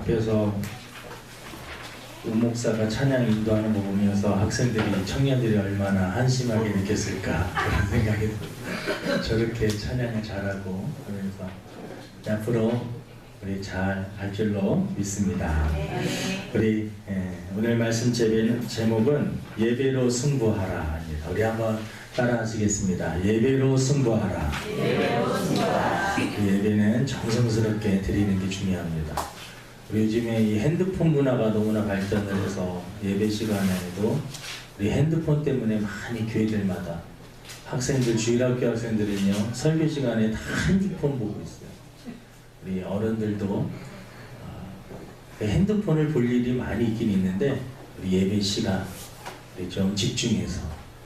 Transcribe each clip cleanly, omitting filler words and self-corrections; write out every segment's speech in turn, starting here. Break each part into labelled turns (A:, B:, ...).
A: 앞에서 우 목사가 찬양 인도하는 거 보면서 학생들이, 청년들이 얼마나 한심하게 느꼈을까 그런 생각이 들어요. 저렇게 찬양을 잘하고 그래서 앞으로 우리 잘 할 줄로 믿습니다. 우리 오늘 말씀 제목은 예배로 승부하라. 우리 한번 따라 하시겠습니다. 예배로 승부하라. 예배는 정성스럽게 드리는 게 중요합니다. 우리 요즘에 이 핸드폰 문화가 너무나 발전을 해서 예배 시간에도 우리 핸드폰 때문에 많이 교회들마다 학생들, 주일학교 학생들은요 설교 시간에 다 핸드폰 보고 있어요. 우리 어른들도 핸드폰을 볼 일이 많이 있긴 있는데 우리 예배 시간 우리 좀 집중해서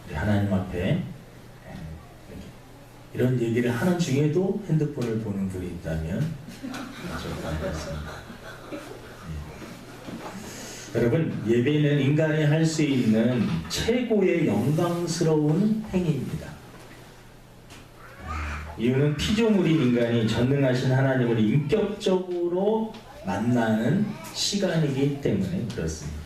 A: 우리 하나님 앞에 이런 얘기를 하는 중에도 핸드폰을 보는 분이 있다면 좀 반갑습니다. 여러분, 예배는 인간이 할 수 있는 최고의 영광스러운 행위입니다. 이유는 피조물인 인간이 전능하신 하나님을 인격적으로 만나는 시간이기 때문에 그렇습니다.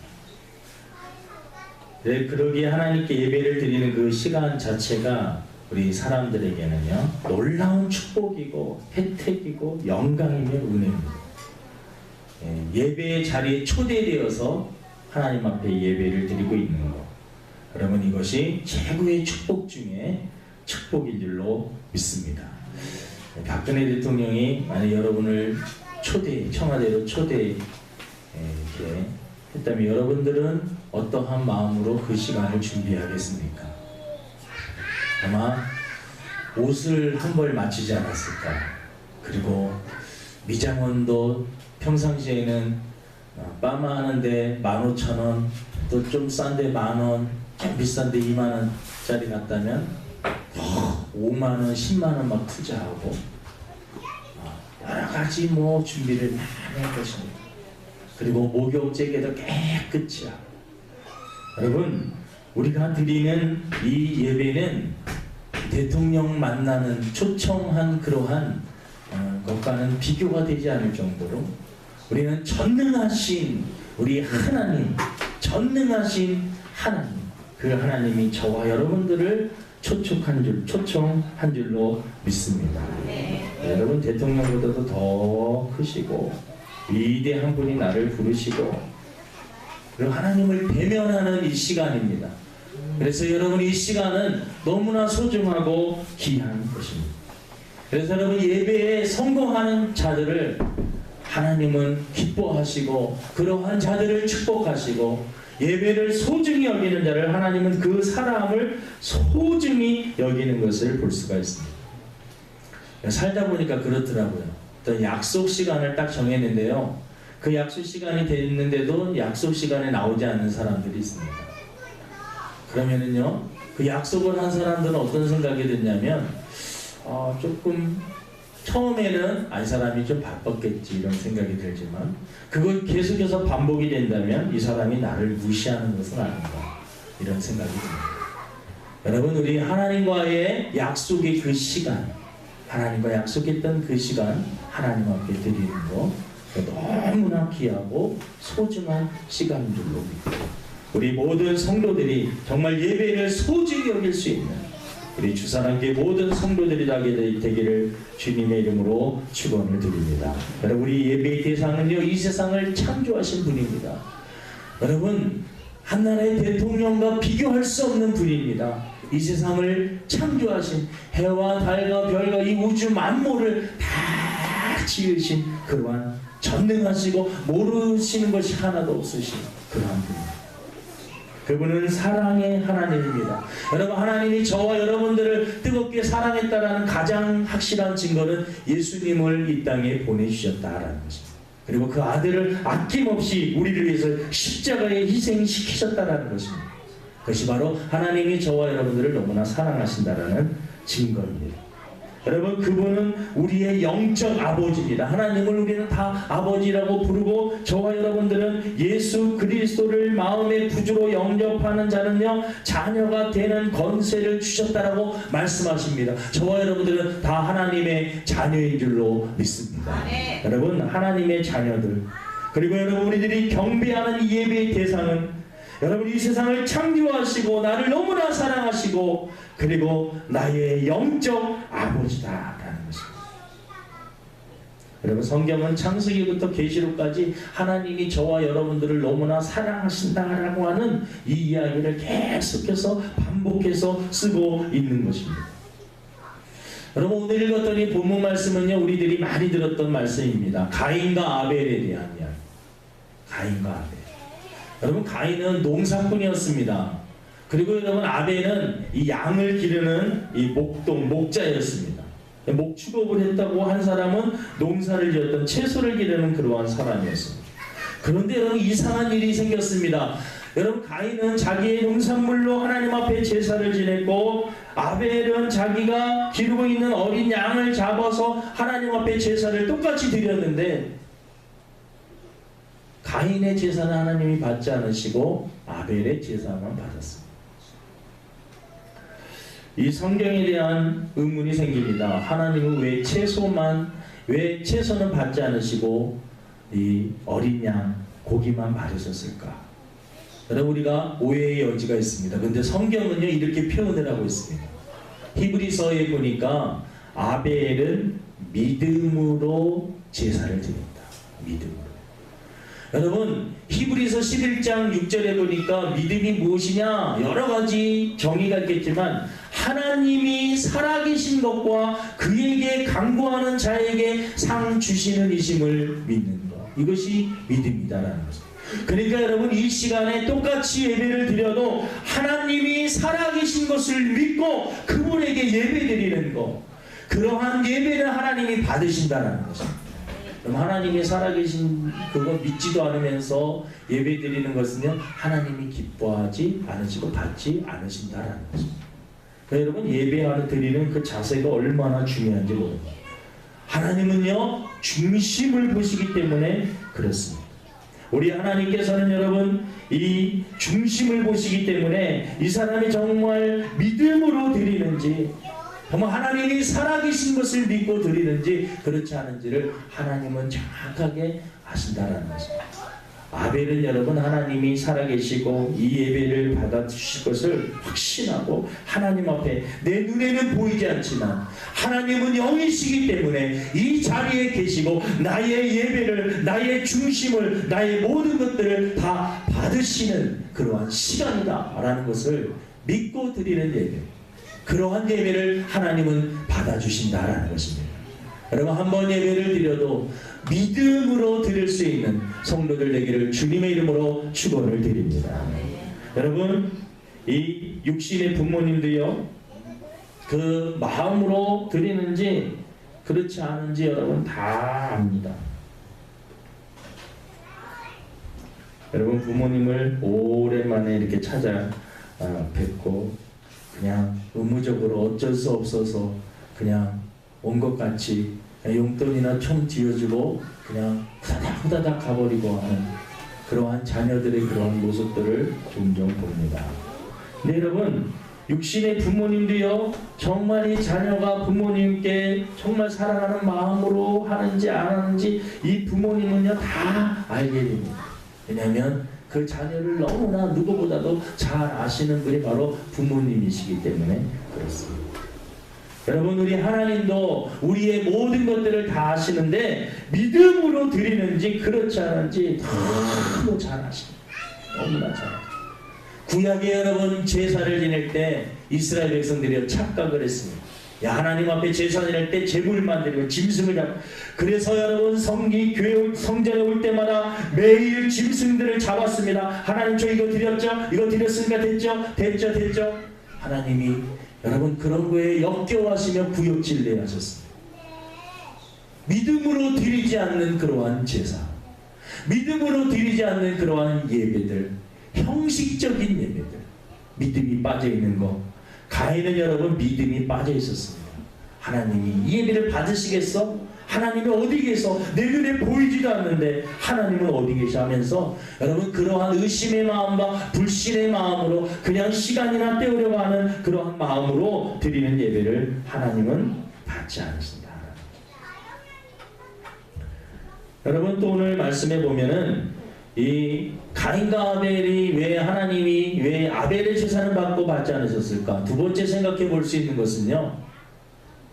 A: 네, 그러기에 하나님께 예배를 드리는 그 시간 자체가 우리 사람들에게는요 놀라운 축복이고 혜택이고 영광이며 은혜입니다. 예배의 자리에 초대되어서 하나님 앞에 예배를 드리고 있는 것, 그러면 이것이 최고의 축복 중에 축복인 줄로 믿습니다. 박근혜 대통령이 만약 여러분을 청와대로 초대 이렇게 했다면 여러분들은 어떠한 마음으로 그 시간을 준비하겠습니까? 아마 옷을 한 벌 맞추지 않았을까. 그리고 미장원도 평상시에는 빠마 하는데 15,000원, 또 좀 싼데 10,000원, 좀 비싼데 20,000원짜리 갔다면 5만원, 10만원 막 투자하고 여러가지 준비를 많이 할 것입니다. 그리고 목욕제계도 깨끗이 하고. 여러분, 우리가 드리는 이 예배는 대통령 만나는 초청한 그러한 것과는 비교가 되지 않을 정도로 우리는 전능하신 우리 하나님, 전능하신 하나님, 그 하나님이 저와 여러분들을 초청한 줄로 믿습니다. 여러분, 대통령보다도 더 크시고 위대한 분이 나를 부르시고 그리고 하나님을 대면하는 이 시간입니다. 그래서 여러분, 이 시간은 너무나 소중하고 귀한 것입니다. 그래서 여러분, 예배에 성공하는 자들을 하나님은 기뻐하시고 그러한 자들을 축복하시고 예배를 소중히 여기는 자를 하나님은 그 사람을 소중히 여기는 것을 볼 수가 있습니다. 살다 보니까 그렇더라고요. 어떤 약속 시간을 딱 정했는데요, 그 약속 시간이 됐는데도 약속 시간에 나오지 않는 사람들이 있습니다. 그러면은요, 그 약속을 한 사람들은 어떤 생각이 드냐면 조금 처음에는 이 사람이 좀 바빴겠지 이런 생각이 들지만 그걸 계속해서 반복이 된다면 이 사람이 나를 무시하는 것은 아닌가 이런 생각이 듭니다. 여러분, 우리 하나님과의 약속의 그 시간, 하나님과 약속했던 그 시간 하나님 앞에 드리는 거 너무나 귀하고 소중한 시간인 줄로 믿고 우리 모든 성도들이 정말 예배를 소중히 여길 수 있는 우리 주사랑교회 모든 성도들이 되기를 주님의 이름으로 축원을 드립니다. 여러분, 우리 예배의 대상은요 이 세상을 창조하신 분입니다. 여러분, 한나라의 대통령과 비교할 수 없는 분입니다. 이 세상을 창조하신 해와 달과 별과 이 우주 만물을 다 지으신 그러한 전능하시고 모르시는 것이 하나도 없으신 그러한 분입니다. 그분은 사랑의 하나님입니다. 여러분, 하나님이 저와 여러분들을 뜨겁게 사랑했다라는 가장 확실한 증거는 예수님을 이 땅에 보내주셨다라는 것입니다. 그리고 그 아들을 아낌없이 우리를 위해서 십자가에 희생시키셨다라는 것입니다. 그것이 바로 하나님이 저와 여러분들을 너무나 사랑하신다라는 증거입니다. 여러분, 그분은 우리의 영적 아버지입니다. 하나님을 우리는 다 아버지라고 부르고 저와 여러분들은 예수 그리스도를 마음의 구주로 영접하는 자는요 자녀가 되는 권세를 주셨다라고 말씀하십니다. 저와 여러분들은 다 하나님의 자녀인 줄로 믿습니다. 여러분, 하나님의 자녀들, 그리고 여러분, 우리들이 경배하는 이 예배의 대상은 여러분, 이 세상을 창조하시고 나를 너무나 사랑하시고 그리고 나의 영적 아버지다라는 것입니다. 여러분, 성경은 창세기부터 계시록까지 하나님이 저와 여러분들을 너무나 사랑하신다라고 하는 이 이야기를 계속해서 반복해서 쓰고 있는 것입니다. 여러분, 오늘 읽었던 이 본문 말씀은요, 우리들이 많이 들었던 말씀입니다. 가인과 아벨에 대한 이야기. 가인과 아벨. 여러분, 가인은 농사꾼이었습니다. 그리고 여러분, 아벨은 이 양을 기르는 이 목자였습니다. 목축업을 했다고 한 사람은 농사를 지었던 채소를 기르는 그러한 사람이었습니다. 그런데 여러분, 이상한 일이 생겼습니다. 여러분, 가인은 자기의 농산물로 하나님 앞에 제사를 지냈고 아벨은 자기가 기르고 있는 어린 양을 잡아서 하나님 앞에 제사를 똑같이 드렸는데 가인의 제사는 하나님이 받지 않으시고 아벨의 제사만 받았습니다. 이 성경에 대한 의문이 생깁니다. 하나님은 왜 채소는 받지 않으시고 이 어린 양, 고기만 받으셨을까? 여러분, 우리가 오해의 여지가 있습니다. 그런데 성경은요, 이렇게 표현을 하고 있습니다. 히브리서에 보니까 아벨은 믿음으로 제사를 드린다. 믿음으로. 여러분, 히브리서 11장 6절에 보니까 믿음이 무엇이냐? 여러 가지 정의가 있겠지만 하나님이 살아계신 것과 그에게 간구하는 자에게 상 주시는 이심을 믿는 것. 이것이 믿음이다라는 것입니다. 그러니까 여러분, 이 시간에 똑같이 예배를 드려도 하나님이 살아계신 것을 믿고 그분에게 예배드리는 것, 그러한 예배를 하나님이 받으신다는 것입니다. 그럼 하나님이 살아계신 그거 믿지도 않으면서 예배드리는 것은요, 하나님이 기뻐하지 않으시고 받지 않으신다라는 것입니다. 그러니까 여러분, 예배하는 드리는 그 자세가 얼마나 중요한지 모릅니다. 하나님은요, 중심을 보시기 때문에 그렇습니다. 우리 하나님께서는 여러분, 이 중심을 보시기 때문에 이 사람이 정말 믿음으로 드리는지, 정말 하나님이 살아계신 것을 믿고 드리는지 그렇지 않은지를 하나님은 정확하게 아신다라는 것입니다. 아벨은 여러분, 하나님이 살아계시고 이 예배를 받아주실 것을 확신하고 하나님 앞에 내 눈에는 보이지 않지만 하나님은 영이시기 때문에 이 자리에 계시고 나의 예배를, 나의 중심을, 나의 모든 것들을 다 받으시는 그러한 시간이다라는 것을 믿고 드리는 예배, 그러한 예배를 하나님은 받아주신다라는 것입니다. 여러분, 한번 예배를 드려도 믿음으로 드릴 수 있는 성도들 되기를 주님의 이름으로 축원을 드립니다. 여러분, 이 육신의 부모님도요, 그 마음으로 드리는지 그렇지 않은지 여러분 다 압니다. 여러분, 부모님을 오랜만에 이렇게 찾아 뵙고 그냥 의무적으로 어쩔 수 없어서 그냥 온 것 같이 용돈이나 총 쥐어주고 그냥 후다닥 가버리고 하는 그러한 자녀들의 그러한 모습들을 종종 봅니다. 근데 여러분, 육신의 부모님도요, 정말 이 자녀가 부모님께 정말 사랑하는 마음으로 하는지 안 하는지 이 부모님은요 다 알게 됩니다. 왜냐하면 그 자녀를 너무나 누구보다도 잘 아시는 분이 바로 부모님이시기 때문에 그렇습니다. 여러분, 우리 하나님도 우리의 모든 것들을 다 아시는데 믿음으로 드리는지 그렇지 않은지 너무 잘 아십니다. 너무나 잘 아십니다. 구약에 여러분, 제사를 지낼 때 이스라엘 백성들이 착각을 했습니다. 야, 하나님 앞에 제사 지낼 때 제물만 드리고 짐승을 잡고, 그래서 여러분, 성전에 올 때마다 매일 짐승들을 잡았습니다. 하나님, 저 이거 드렸죠? 이거 드렸으니까 됐죠? 하나님이 여러분, 그런 거에 역겨워하시며 구역질 내하셨습니다. 믿음으로 드리지 않는 그러한 제사, 믿음으로 드리지 않는 그러한 예배들, 형식적인 예배들, 믿음이 빠져있는 것. 가인은 여러분, 믿음이 빠져 있었습니다. 하나님이 이 예배를 받으시겠어? 하나님이 어디 계셔? 내 눈에 보이지도 않는데 하나님은 어디 계셔? 하면서 여러분, 그러한 의심의 마음과 불신의 마음으로 그냥 시간이나 때우려고 하는 그러한 마음으로 드리는 예배를 하나님은 받지 않으신다. 여러분 또 오늘 말씀해 보면은 이 가인과 아벨이 왜 하나님이 왜 아벨의 제사를 받지 않으셨을까? 두 번째 생각해 볼 수 있는 것은요,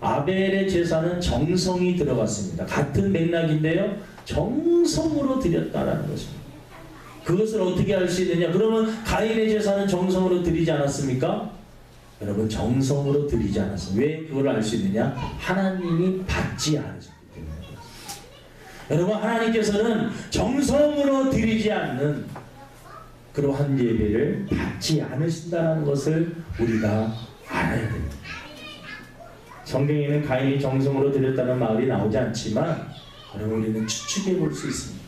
A: 아벨의 제사는 정성이 들어갔습니다. 같은 맥락인데요, 정성으로 드렸다라는 것입니다. 그것을 어떻게 알 수 있느냐? 그러면 가인의 제사는 정성으로 드리지 않았습니까? 여러분 정성으로 드리지 않았습니다. 왜 그걸 알 수 있느냐? 하나님이 받지 않으셨기 때문에. 여러분 하나님께서는 정성으로 드리지 않는 그러한 예배를 받지 않으신다는 것을 우리가 알아야 됩니다. 성경에는 가인이 정성으로 드렸다는 말이 나오지 않지만 여러분 우리는 추측해 볼 수 있습니다.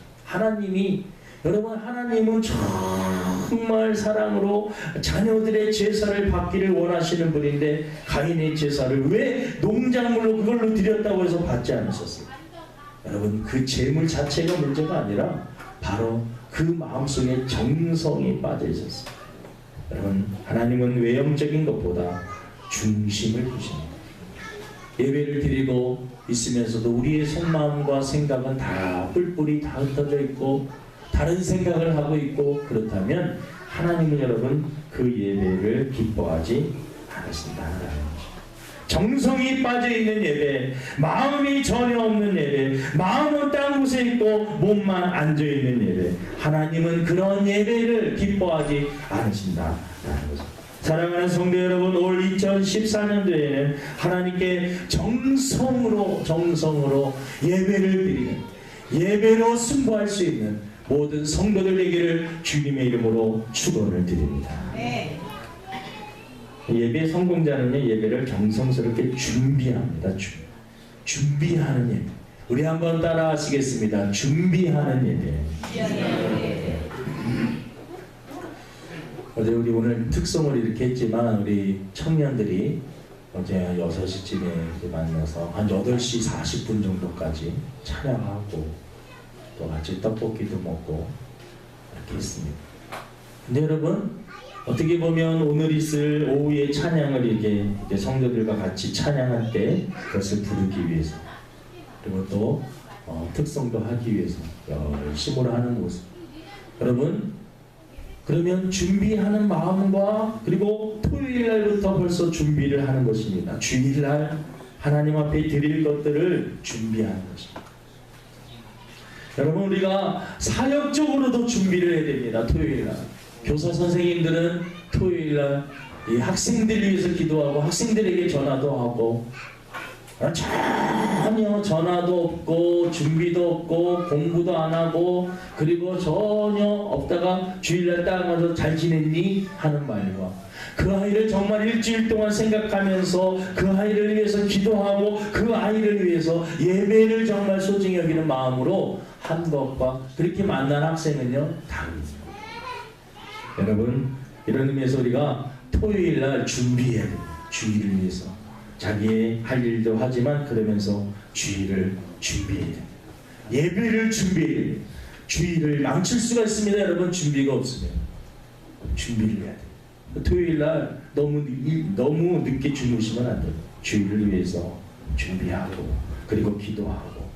A: 하나님은 정말 사랑으로 자녀들의 제사를 받기를 원하시는 분인데 가인의 제사를 왜 농작물로 그걸로 드렸다고 해서 받지 않으셨어요? 여러분 그 재물 자체가 문제가 아니라 바로 그 마음속에 정성이 빠져 있었어요. 여러분 하나님은 외형적인 것보다 중심을 보십니다. 예배를 드리고 있으면서도 우리의 속마음과 생각은 다 뿔뿔이 다 흩어져 있고 다른 생각을 하고 있고 그렇다면 하나님은 여러분 그 예배를 기뻐하지 않으신다는 거죠. 정성이 빠져있는 예배, 마음이 전혀 없는 예배, 마음은 딴 곳에 있고 몸만 앉아있는 예배, 하나님은 그런 예배를 기뻐하지 않으신다는 거죠. 사랑하는 성도 여러분, 올 2014년도에는 하나님께 정성으로 예배를 드리는, 예배로 승부할 수 있는 모든 성도들 되기를 주님의 이름으로 축원을 드립니다. 네. 예배 성공자는요, 예배를 정성스럽게 준비합니다. 준비하는 예배. 우리 한번 따라 하시겠습니다. 준비하는 예배. 어제 우리 오늘 특송을 이렇게 했지만 우리 청년들이 어제 6시쯤에 만나서 한 8시 40분 정도까지 찬양하고 또 같이 떡볶이도 먹고 이렇게 했습니다. 근데 여러분 어떻게 보면 오늘 있을 오후에 찬양을 이렇게 성도들과 같이 찬양할 때 그것을 부르기 위해서 그리고 또 특송도 하기 위해서 열심히 하는 모습. 여러분 그러면 준비하는 마음과 그리고 토요일날부터 벌써 준비를 하는 것입니다. 주일날 하나님 앞에 드릴 것들을 준비하는 것입니다. 여러분 우리가 사역적으로도 준비를 해야 됩니다. 토요일날 교사 선생님들은 토요일날 이 학생들 위해서 기도하고 학생들에게 전화도 하고 전혀 전화도 없고 준비도 없고 공부도 안 하고 그리고 전혀 없다가 주일날 딱 와서 잘 지냈니? 하는 말과 그 아이를 정말 일주일 동안 생각하면서 그 아이를 위해서 기도하고 그 아이를 위해서 예배를 정말 소중히 여기는 마음으로 한 것과 그렇게 만난 학생은요 다릅니다. 여러분 이런 의미에서 우리가 토요일날 준비해야 됩니다. 주일을 위해서 자기의 할 일도 하지만 그러면서 주일을 준비해야 됩니다. 예배를 준비해야 됩니다. 주일을 망칠 수가 있습니다. 여러분 준비가 없으면 준비를 해야 돼요. 토요일날 너무 늦게 주무시면 안 돼요. 주일을 위해서 준비하고 그리고 기도하고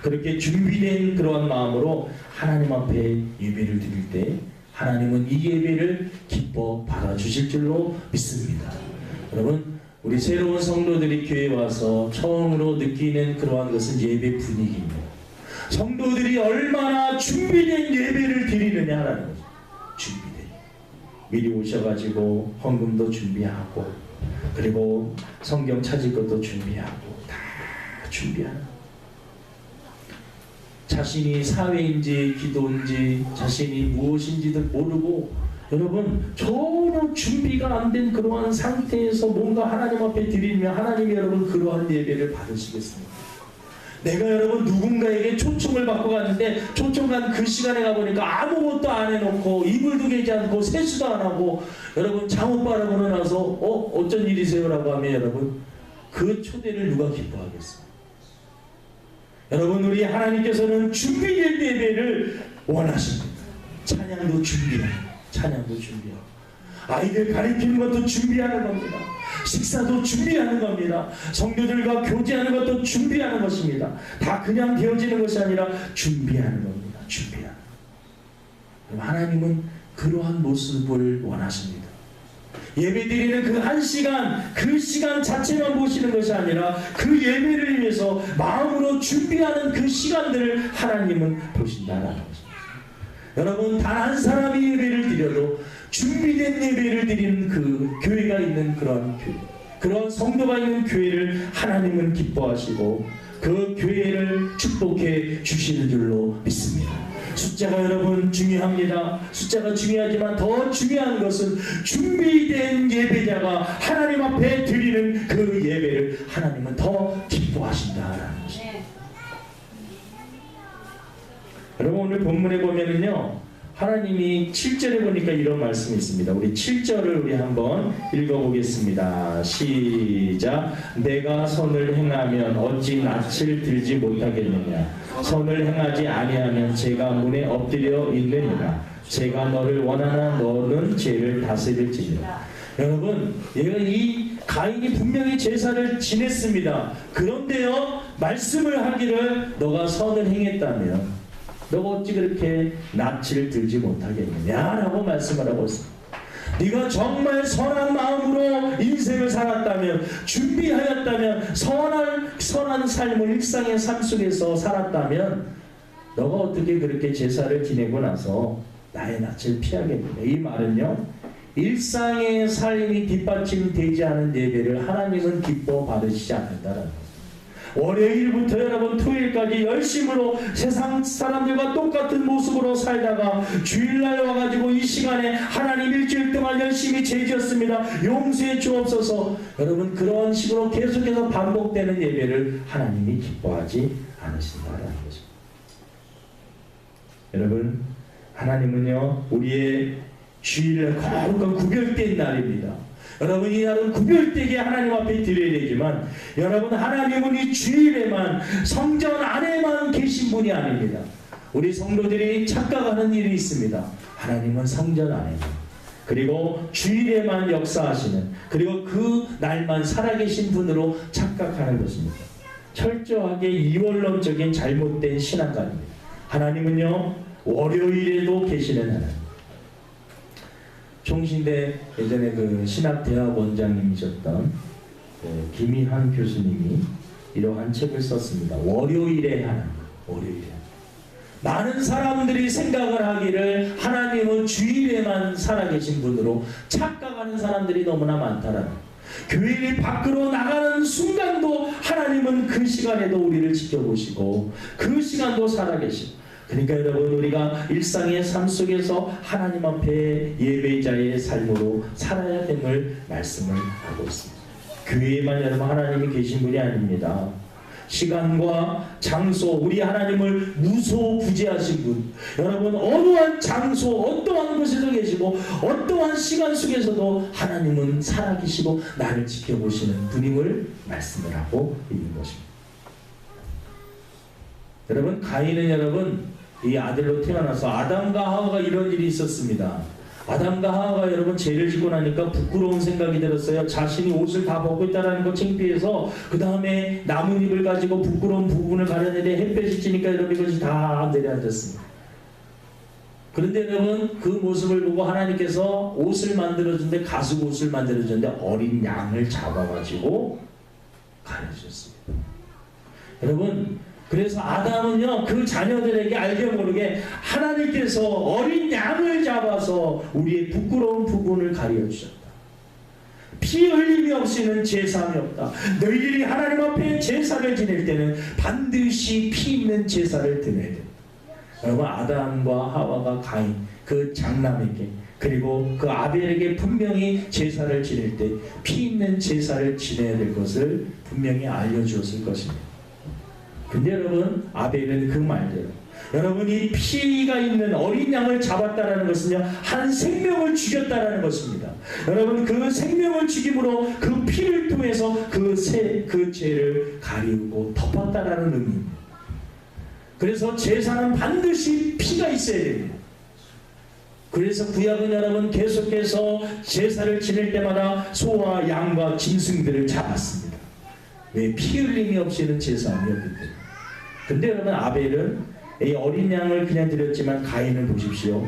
A: 그렇게 준비된 그러한 마음으로 하나님 앞에 예배를 드릴 때 하나님은 이 예배를 기뻐 받아주실 줄로 믿습니다. 여러분 우리 새로운 성도들이 교회에 와서 처음으로 느끼는 그러한 것은 예배 분위기입니다. 성도들이 얼마나 준비된 예배를 드리느냐라는 거죠. 준비된 미리 오셔가지고 헌금도 준비하고 그리고 성경 찾을 것도 준비하고 다 준비하는 자신이 사회인지 기도인지 자신이 무엇인지도 모르고 여러분 전혀 준비가 안 된 그러한 상태에서 뭔가 하나님 앞에 드리면 하나님이 여러분 그러한 예배를 받으시겠습니까? 내가 여러분 누군가에게 초청을 받고 갔는데 초청 간 그 시간에 가보니까 아무것도 안 해놓고 이불도 개지 않고 세수도 안 하고 여러분 잠옷 바라보고 나서 어쩐 일이세요? 라고 하면 여러분 그 초대를 누가 기뻐하겠어요? 여러분 우리 하나님께서는 준비된 예배를 원하십니다. 찬양도 준비하고 찬양도 준비하고 아이들 가르치는 것도 준비하는 겁니다. 식사도 준비하는 겁니다. 성도들과 교제하는 것도 준비하는 것입니다. 다 그냥 되어지는 것이 아니라 준비하는 겁니다. 준비하는. 하나님은 그러한 모습을 원하십니다. 예배드리는 그 한 시간, 그 시간 자체만 보시는 것이 아니라 그 예배를 위해서 마음으로 준비하는 그 시간들을 하나님은 보신다는 것입니다. 여러분, 단 한 사람이 예배를 드려도 준비된 예배를 드리는 그 교회가 있는 그런 교회, 그런 성도가 있는 교회를 하나님은 기뻐하시고 그 교회를 축복해 주시는 줄로 믿습니다. 숫자가 여러분 중요합니다. 숫자가 중요하지만 더 중요한 것은 준비된 예배자가 하나님 앞에 드리는 그 예배를 하나님은 더 기뻐하신다라는 것입니다. 여러분, 오늘 본문에 보면은요, 하나님이 7절에 보니까 이런 말씀이 있습니다. 우리 7절을 우리 한번 읽어보겠습니다. 시작. 내가 선을 행하면 어찌 낯을 들지 못하겠느냐. 선을 행하지 아니하면 제가 문에 엎드려 있느니라. 제가 너를 원하나 너는 죄를 다스릴지니라. 여러분, 얘가 이 가인이 분명히 제사를 지냈습니다. 그런데요, 말씀을 하기를 너가 선을 행했다면 너가 어찌 그렇게 낯을 들지 못하겠느냐라고 말씀을 하고 있습니다. 네가 정말 선한 마음으로 인생을 살았다면, 준비하였다면, 선한 삶을 일상의 삶 속에서 살았다면 너가 어떻게 그렇게 제사를 지내고 나서 나의 낯을 피하겠느냐. 이 말은요, 일상의 삶이 뒷받침되지 않은 예배를 하나님은 기뻐 받으시지 않는다라는 거예요. 월요일부터 여러분 토요일까지 열심으로 세상 사람들과 똑같은 모습으로 살다가 주일날 와가지고 이 시간에 하나님 일주일 동안 열심히 죄지었습니다. 용서해 주옵소서. 여러분, 그런 식으로 계속해서 반복되는 예배를 하나님이 기뻐하지 않으신다라는 것입니다. 여러분, 하나님은요, 우리의 주일날 거룩한 구별된 날입니다. 여러분, 이 날은 구별되게 하나님 앞에 드려야 되지만, 여러분, 하나님은 이 주일에만, 성전 안에만 계신 분이 아닙니다. 우리 성도들이 착각하는 일이 있습니다. 하나님은 성전 안에만, 그리고 주일에만 역사하시는, 그리고 그 날만 살아계신 분으로 착각하는 것입니다. 철저하게 이원론적인 잘못된 신앙관입니다. 하나님은요, 월요일에도 계시는 하나님. 총신대 예전에 그 신학대학 원장님이셨던 김희한 교수님이 이러한 책을 썼습니다. 월요일에 하나님, 월요일에. 많은 사람들이 생각을 하기를 하나님은 주일에만 살아계신 분으로 착각하는 사람들이 너무나 많다라는. 교회 밖으로 나가는 순간도 하나님은 그 시간에도 우리를 지켜보시고 그 시간도 살아계시고. 그러니까 여러분, 우리가 일상의 삶 속에서 하나님 앞에 예배자의 삶으로 살아야 됨을 말씀을 하고 있습니다. 교회에만 여러분 하나님이 계신 분이 아닙니다. 시간과 장소, 우리 하나님을 무소부재하신 분, 여러분, 어떠한 장소, 어떠한 곳에서 계시고 어떠한 시간 속에서도 하나님은 살아계시고 나를 지켜보시는 분임을 말씀을 하고 있는 것입니다. 여러분, 가인은 여러분 이 아들로 태어나서 아담과 하와가 이런 일이 있었습니다. 아담과 하와가 여러분 죄를 짓고 나니까 부끄러운 생각이 들었어요. 자신이 옷을 다 벗고 있다는 것 창피해서 그 다음에 나뭇잎을 가지고 부끄러운 부분을 가렸는데 햇볕이 찌니까 여러분 이것이 다 내려앉았습니다. 그런데 여러분, 그 모습을 보고 하나님께서 옷을 만들어줬는데, 가죽 옷을 만들어줬는데 어린 양을 잡아가지고 가려주셨습니다. 여러분, 그래서 아담은요, 그 자녀들에게 알게 모르게 하나님께서 어린 양을 잡아서 우리의 부끄러운 부분을 가려주셨다. 피 흘림이 없이는 제사함이 없다. 너희들이 하나님 앞에 제사를 지낼 때는 반드시 피 있는 제사를 드려야 된다. 여러분, 아담과 하와가 가인, 그 장남에게, 그리고 그 아벨에게 분명히 제사를 지낼 때 피 있는 제사를 지내야 될 것을 분명히 알려주었을 것입니다. 근데 여러분, 아벨은 그 말대로, 여러분, 이 피가 있는 어린 양을 잡았다라는 것은요, 한 생명을 죽였다라는 것입니다. 여러분, 그 생명을 죽임으로 그 피를 통해서 그 죄를 가리우고 덮었다라는 의미입니다. 그래서 제사는 반드시 피가 있어야 됩니다. 그래서 구약은 여러분 계속해서 제사를 지낼 때마다 소와 양과 짐승들을 잡았습니다. 왜? 피 흘림이 없이는 제사 아니었기 때문에. 근데 여러분 아벨은 이 어린 양을 그냥 드렸지만 가인은 보십시오.